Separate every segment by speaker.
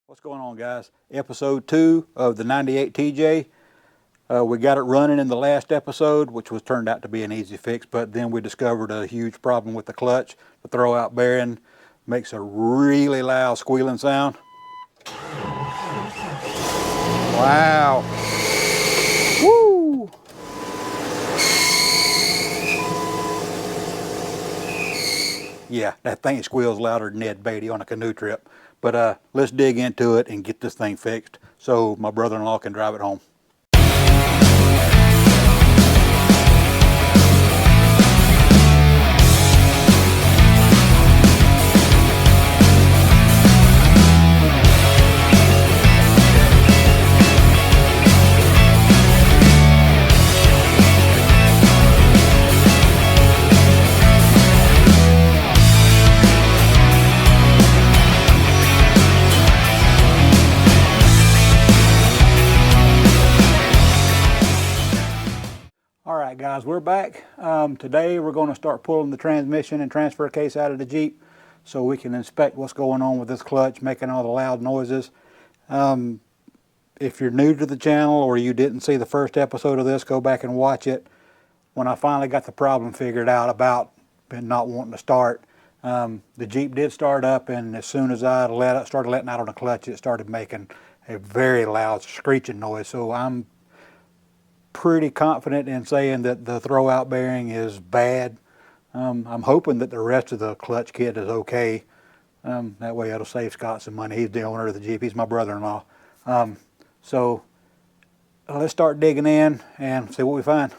Speaker 1: What's going on, guys? Episode 2 of the 98 TJ. We got it running in the last episode, which was turned out to be an easy fix, but then we discovered a huge problem with the clutch. The throwout bearing makes a really loud squealing sound. Wow. Woo! Yeah, that thing squeals louder than Ned Beatty on a canoe trip. But let's dig into it and get this thing fixed so my brother-in-law can drive it home. Alright guys, we're back. Today we're going to start pulling the transmission and transfer case out of the Jeep so we can inspect what's going on with this clutch making all the loud noises. If you're new to the channel or you didn't see the first episode of this, go back and watch it. When I finally got the problem figured out about not wanting to start, the Jeep did start up, and as soon as I started letting out on the clutch, it started making a very loud screeching noise. So I'm pretty confident in saying that the throwout bearing is bad. I'm hoping that the rest of the clutch kit is okay. That way it'll save Scott some money. He's the owner of the Jeep. He's my brother-in-law. So let's start digging in and see what we find.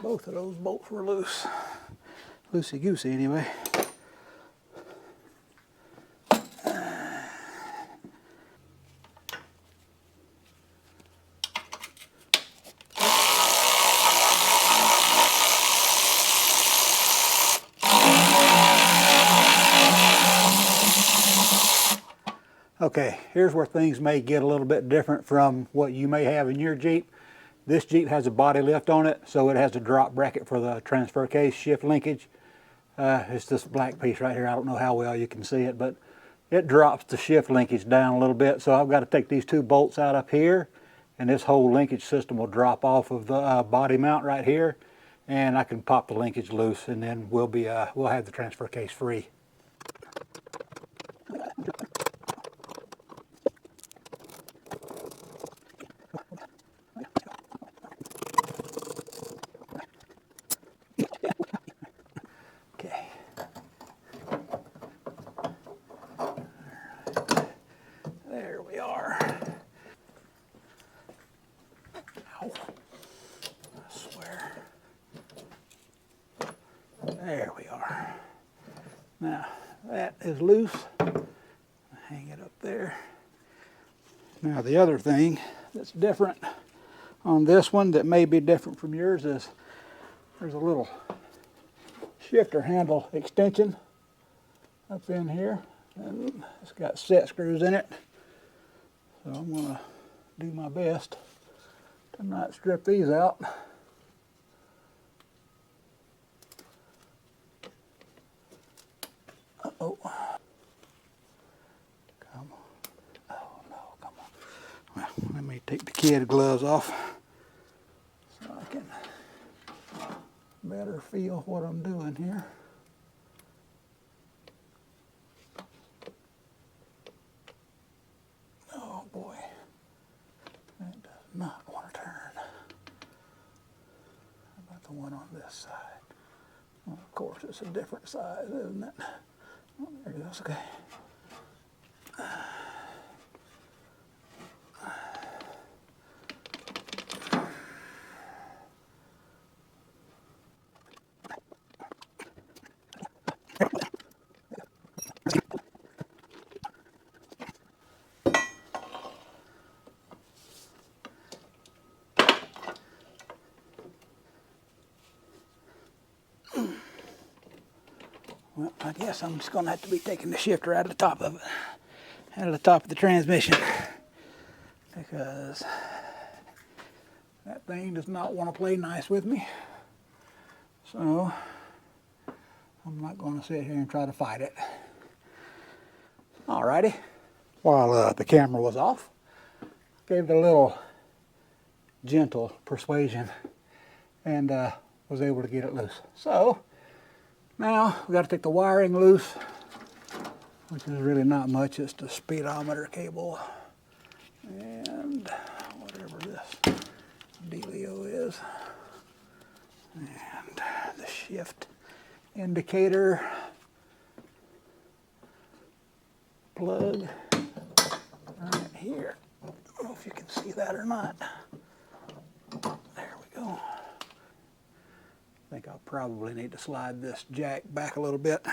Speaker 1: Both of those bolts were loose. Loosey-goosey anyway. Okay, here's where things may get a little bit different from what you may have in your Jeep. This Jeep has a body lift on it, so it has a drop bracket for the transfer case shift linkage. It's this black piece right here. I don't know how well you can see it, but it drops the shift linkage down a little bit. So I've got to take these two bolts out up here, and this whole linkage system will drop off of the body mount right here, and I can pop the linkage loose, and then we'll have the transfer case free. Okay. There we are. Ow. I swear. There we are. Now, that is loose. Hang it up there. Now, the other thing that's different on this one that may be different from yours is there's a little shifter handle extension up in here, and it's got set screws in it. So I'm going to do my best to not strip these out. Uh-oh. Come on. Oh no, come on. Well, let me take the kid gloves off so I can better feel what I'm doing here. Oh boy, that does not want to turn. How about the one on this side? Well, of course, it's a different size, isn't it? Oh, there it goes, okay. Well, I guess I'm just going to have to be taking the shifter out of the top of it, out of the top of the transmission, because that thing does not want to play nice with me. So I'm not going to sit here and try to fight it. Alrighty. While the camera was off, gave it a little gentle persuasion and was able to get it loose. So now we got to take the wiring loose, which is really not much. It's the speedometer cable and whatever this dealio is, and the shift indicator plug right here. I don't know if you can see that or not. There we go. I think I'll probably need to slide this jack back a little bit.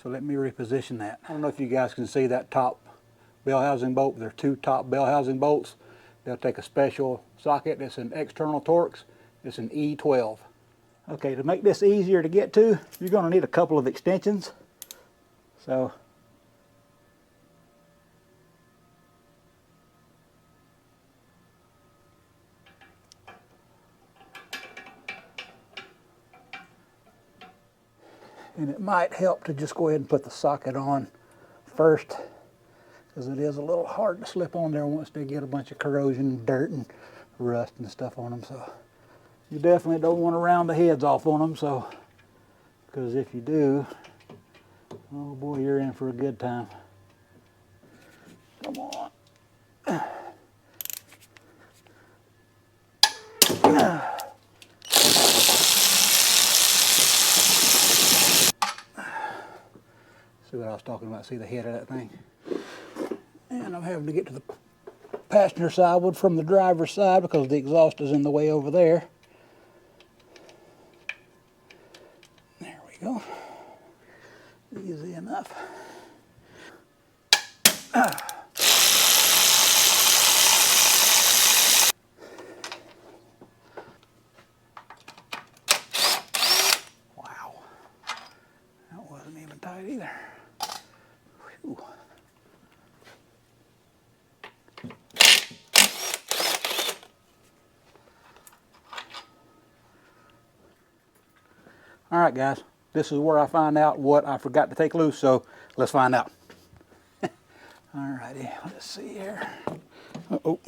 Speaker 1: So let me reposition that. I don't know if you guys can see that top bell housing bolt. There are two top bell housing bolts. They'll take a special socket. It's an external Torx. It's an E12. Okay, to make this easier to get to, you're going to need a couple of extensions. So and it might help to just go ahead and put the socket on first, because it is a little hard to slip on there once they get a bunch of corrosion, dirt, and rust and stuff on them. So you definitely don't want to round the heads off on them, so because if you do, oh boy, you're in for a good time. Come on. See what I was talking about? See the head of that thing? And I'm having to get to the passenger side from the driver's side because the exhaust is in the way over there. go. Easy enough. Wow. That wasn't even tight either. Whew. All right, guys, this is where I find out what I forgot to take loose, so let's find out. All righty, let's see here. Uh-oh.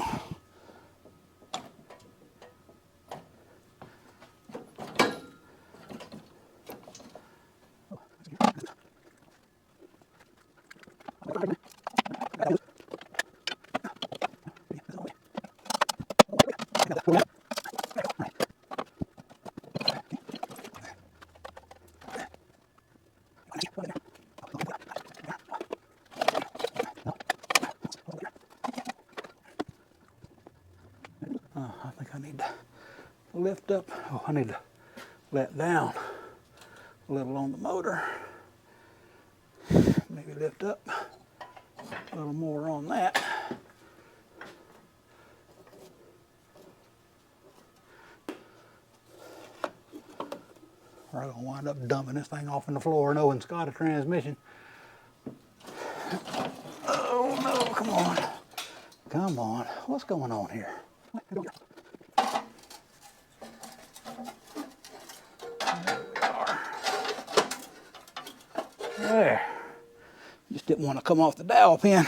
Speaker 1: I think I need to lift up. Oh, I need to let down a little on the motor. Maybe lift up a little more on that. Or I'm gonna wind up dumping this thing off in the floor knowing it's got a transmission. Oh no, come on. Come on, what's going on here? There we are. There. Just didn't want to come off the dowel pin.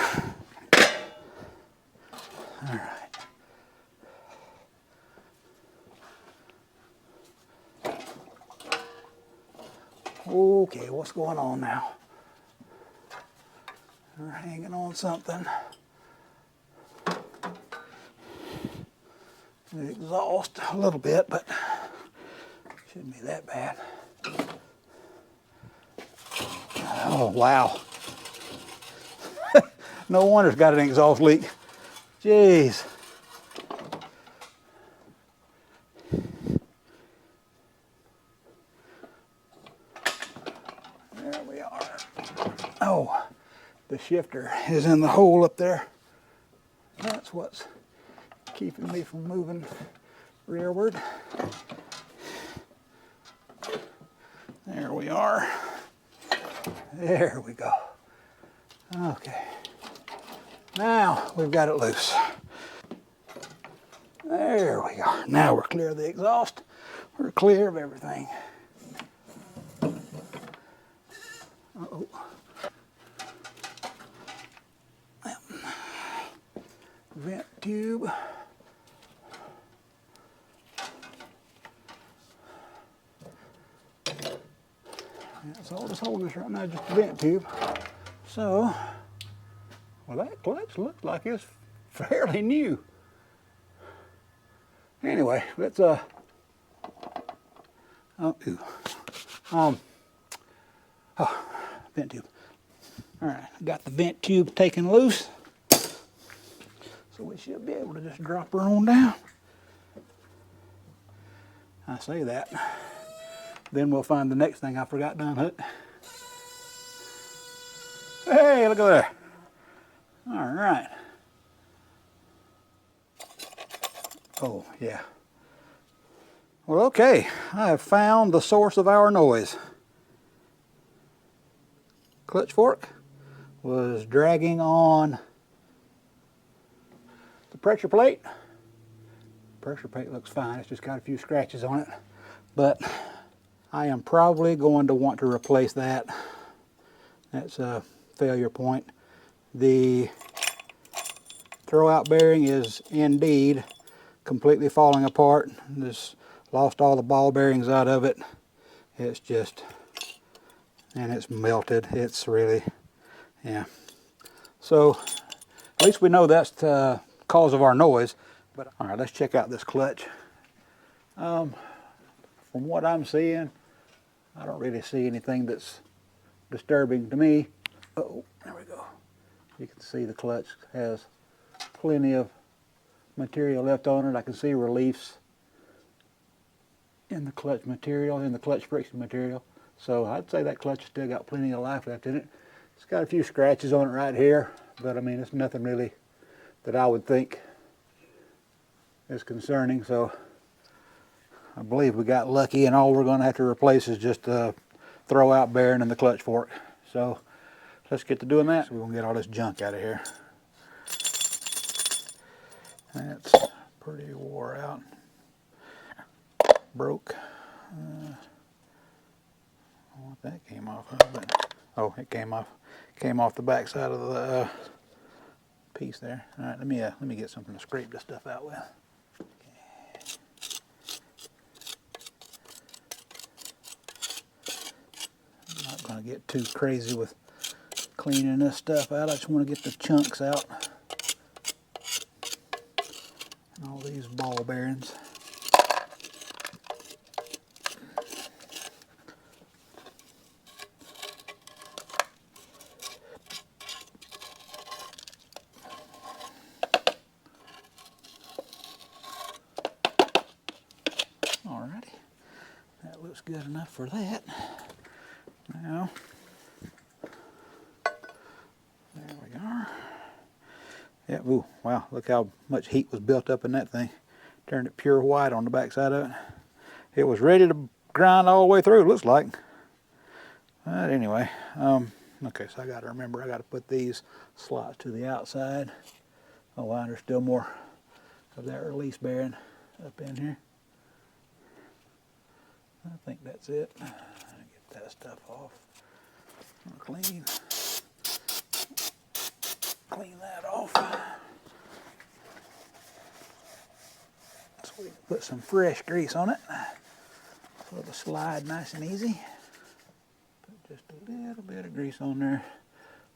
Speaker 1: All right. Okay, what's going on now? We're hanging on something. The exhaust a little bit, but shouldn't be that bad. Oh, wow. No wonder it's got an exhaust leak. Jeez. There we are. Oh, the shifter is in the hole up there. That's what's keeping me from moving rearward. There we are. There we go. Okay. Now we've got it loose. There we are. Now we're clear of the exhaust. We're clear of everything. Uh-oh. Vent tube. That's all that's holding us right now, just a vent tube. So, well, that clutch looks like it's fairly new. Anyway, let's vent tube. All right, got the vent tube taken loose, so we should be able to just drop her on down. I say that. Then we'll find the next thing I forgot to unhook. Hey, look at there. All right. Oh, yeah. Well, okay. I have found the source of our noise. Clutch fork was dragging on the pressure plate. Pressure plate looks fine. It's just got a few scratches on it. But I am probably going to want to replace that. That's a failure point. The throwout bearing is indeed completely falling apart. Just lost all the ball bearings out of it. It's just, and it's melted. It's really, yeah. So at least we know that's the cause of our noise. But all right, let's check out this clutch. From what I'm seeing, I don't really see anything that's disturbing to me. Oh, there we go. You can see the clutch has plenty of material left on it. I can see reliefs in the clutch material, in the clutch friction material. So I'd say that clutch has still got plenty of life left in it. It's got a few scratches on it right here, but I mean, it's nothing really that I would think is concerning. So I believe we got lucky, and all we're going to have to replace is just the throwout bearing and the clutch fork. So let's get to doing that. So we're going to get all this junk out of here. That's pretty wore out. Broke. What that came off of, but oh, it came off the back side of the piece there. All right, let me get something to scrape this stuff out with. I'm not going to get too crazy with cleaning this stuff out. I just want to get the chunks out. And all these ball bearings. Alrighty, that looks good enough for that. Now, there we are. Yeah, ooh, wow, look how much heat was built up in that thing. Turned it pure white on the back side of it. It was ready to grind all the way through, it looks like. But anyway, okay, so I got to remember, I got to put these slots to the outside. Oh, wow, there's still more of that release bearing up in here. I think that's it. Get that stuff off. Clean that off. So we can put some fresh grease on it. So it'll slide nice and easy. Put just a little bit of grease on there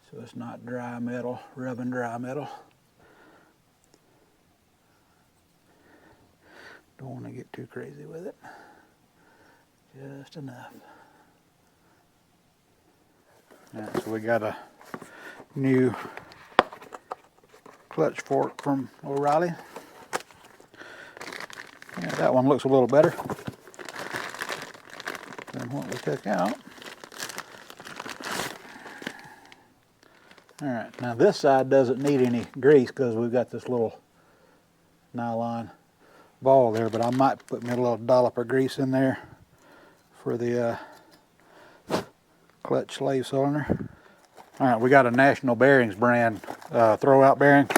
Speaker 1: so it's not dry metal, rubbing dry metal. Don't want to get too crazy with it. Just enough. Alright, so we got a new clutch fork from O'Reilly. Yeah, that one looks a little better than what we took out. Alright, now this side doesn't need any grease because we've got this little nylon ball there, but I might put me a little dollop of grease in there for the clutch slave cylinder. Alright, we got a National Bearings brand throwout bearing.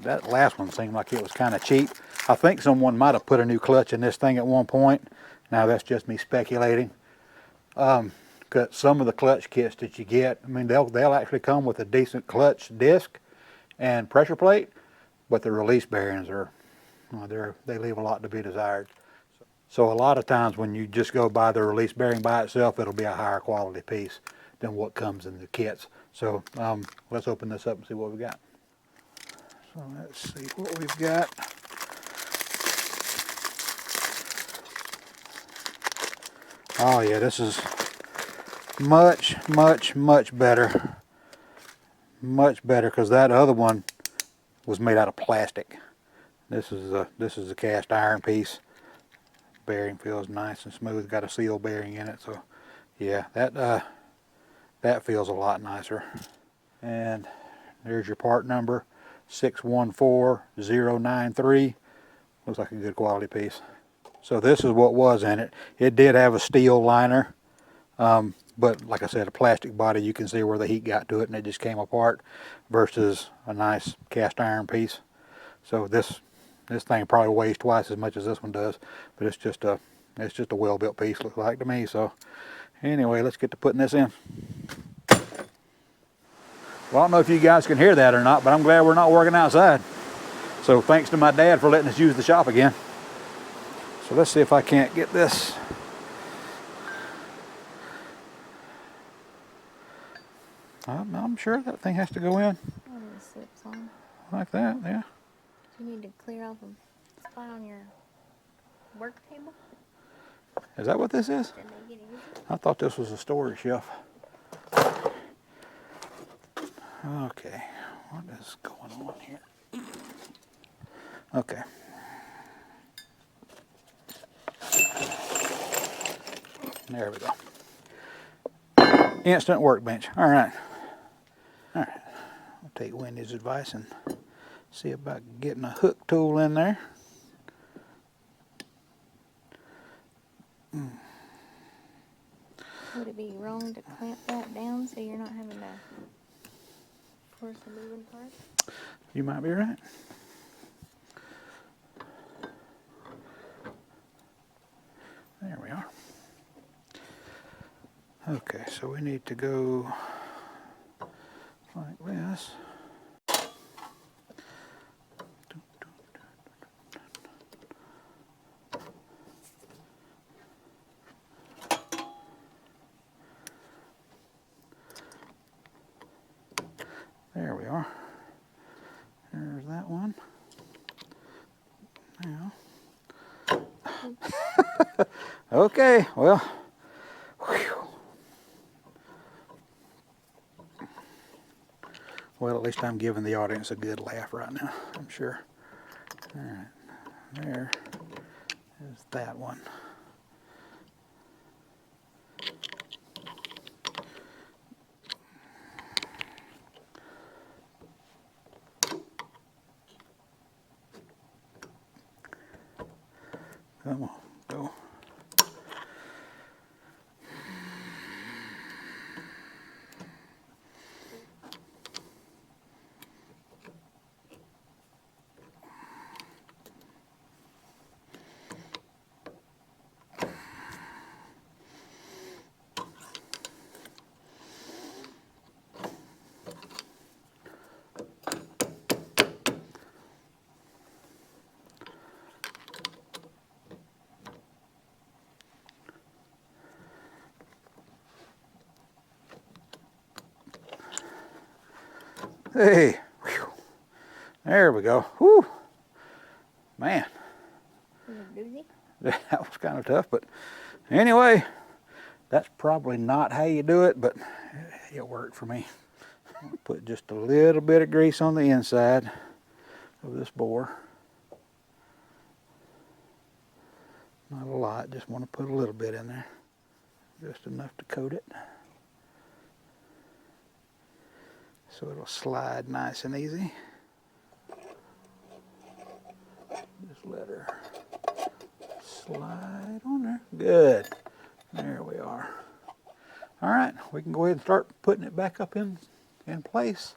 Speaker 1: That last one seemed like it was kind of cheap. I think someone might have put a new clutch in this thing at one point. Now that's just me speculating. Because some of the clutch kits that you get, I mean, they'll actually come with a decent clutch disc and pressure plate, but the release bearings are, well, they leave a lot to be desired. So a lot of times when you just go buy the release bearing by itself, it'll be a higher quality piece than what comes in the kits. So let's open this up and see what we got. So let's see what we've got. Oh yeah, this is much better. Much better, because that other one was made out of plastic. This is a cast iron piece. Bearing feels nice and smooth. Got a seal bearing in it, so yeah, that feels a lot nicer. And there's your part number, 614093. Looks like a good quality piece. So this is what was in it. It did have a steel liner, but like I said, a plastic body. You can see where the heat got to it and it just came apart, versus a nice cast iron piece. So this thing probably weighs twice as much as this one does, but it's just a well-built piece, looks like to me. So anyway, let's get to putting this in. Well, I don't know if you guys can hear that or not, but I'm glad we're not working outside. So thanks to my dad for letting us use the shop again. So let's see if I can't get this. I'm sure that thing has to go in.
Speaker 2: Oh, it slips on.
Speaker 1: Like that, yeah.
Speaker 2: You need to clear off a spot on your work table.
Speaker 1: Is that what this is?
Speaker 2: That make it easy.
Speaker 1: I thought this was a storage shelf. Okay, what is going on here? Okay. There we go. Instant workbench. All right. All right. I'll take Wendy's advice and see about getting a hook tool in there.
Speaker 2: Would it be wrong to clamp that down so you're not having to force the moving part?
Speaker 1: You might be right. There we are. Okay, so we need to go like this. There we are. There's that one. Now. Okay, well. Whew. Well, at least I'm giving the audience a good laugh right now, I'm sure. All right, there is that one. Come on, go. Hey, whew. There we go. Whew. Man, that was kind of tough, but anyway, that's probably not how you do it, but it worked for me. Put just a little bit of grease on the inside of this bore. Not a lot, just want to put a little bit in there. Just enough to coat it. So it'll slide nice and easy. Just let her slide on there. Good. There we are. All right, we can go ahead and start putting it back up in place.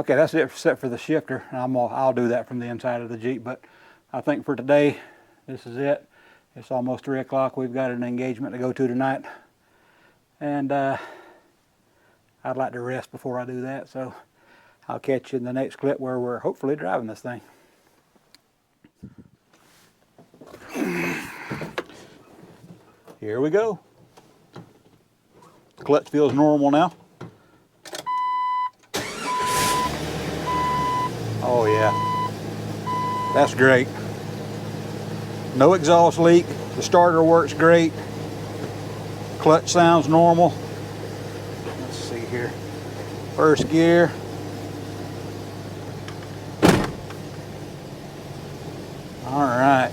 Speaker 1: Okay, that's it except for the shifter. I'll do that from the inside of the Jeep, but I think for today, this is it. It's almost 3 o'clock. We've got an engagement to go to tonight. And I'd like to rest before I do that, so I'll catch you in the next clip where we're hopefully driving this thing. Here we go. Clutch feels normal now. Oh yeah, that's great. No exhaust leak. The starter works great. Clutch sounds normal. Let's see here. First gear. All right.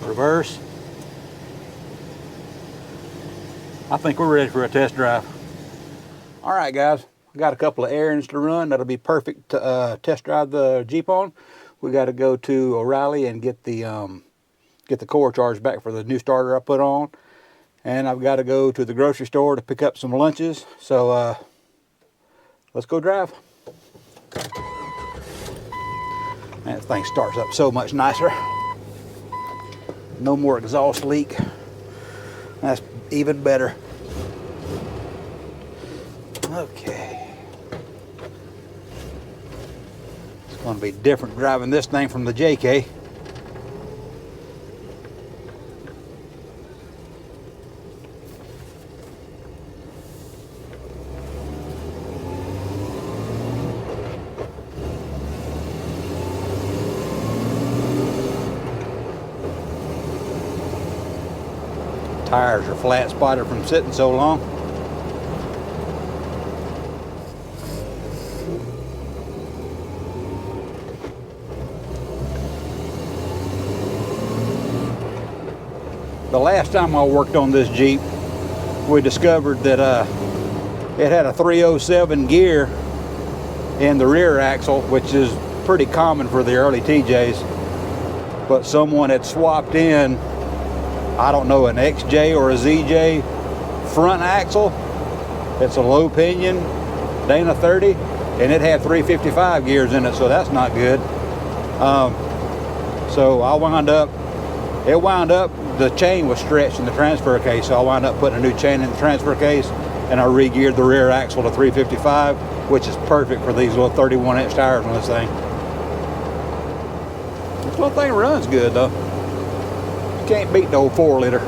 Speaker 1: Reverse. I think we're ready for a test drive. All right, guys. I got a couple of errands to run. That'll be perfect to test drive the Jeep on. We got to go to O'Reilly and get the core charged back for the new starter I put on. And I've got to go to the grocery store to pick up some lunches. So let's go drive. Man, this thing starts up so much nicer. No more exhaust leak. That's even better. Okay. It's going to be different driving this thing from the JK. Tires are flat spotted from sitting so long. The last time I worked on this Jeep, we discovered that it had a 307 gear in the rear axle, which is pretty common for the early TJs. But someone had swapped in, I don't know, an XJ or a ZJ front axle. It's a low pinion Dana 30, and it had 355 gears in it, so that's not good. So I wound up, the chain was stretched in the transfer case, so I wound up putting a new chain in the transfer case, and I re-geared the rear axle to 355, which is perfect for these little 31-inch tires on this thing. This little thing runs good though. You can't beat the old 4-liter.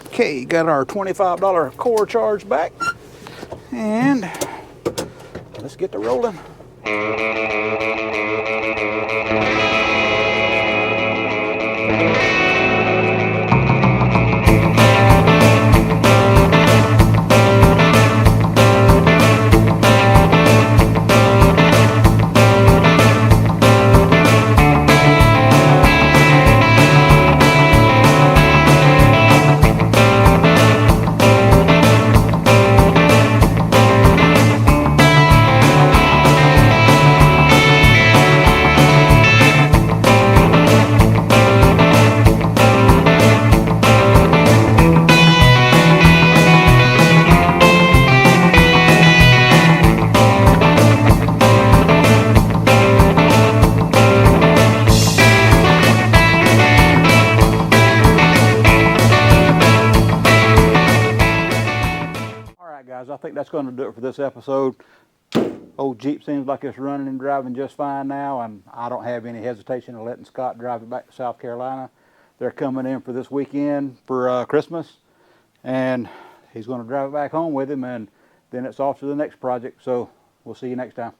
Speaker 1: Okay, got our $25 core charge back, and let's get to rolling. Guys, I think that's going to do it for this episode. Old Jeep seems like it's running and driving just fine now, and I don't have any hesitation of letting Scott drive it back to South Carolina. They're coming in for this weekend for Christmas, and he's going to drive it back home with him, and then it's off to the next project. So we'll see you next time.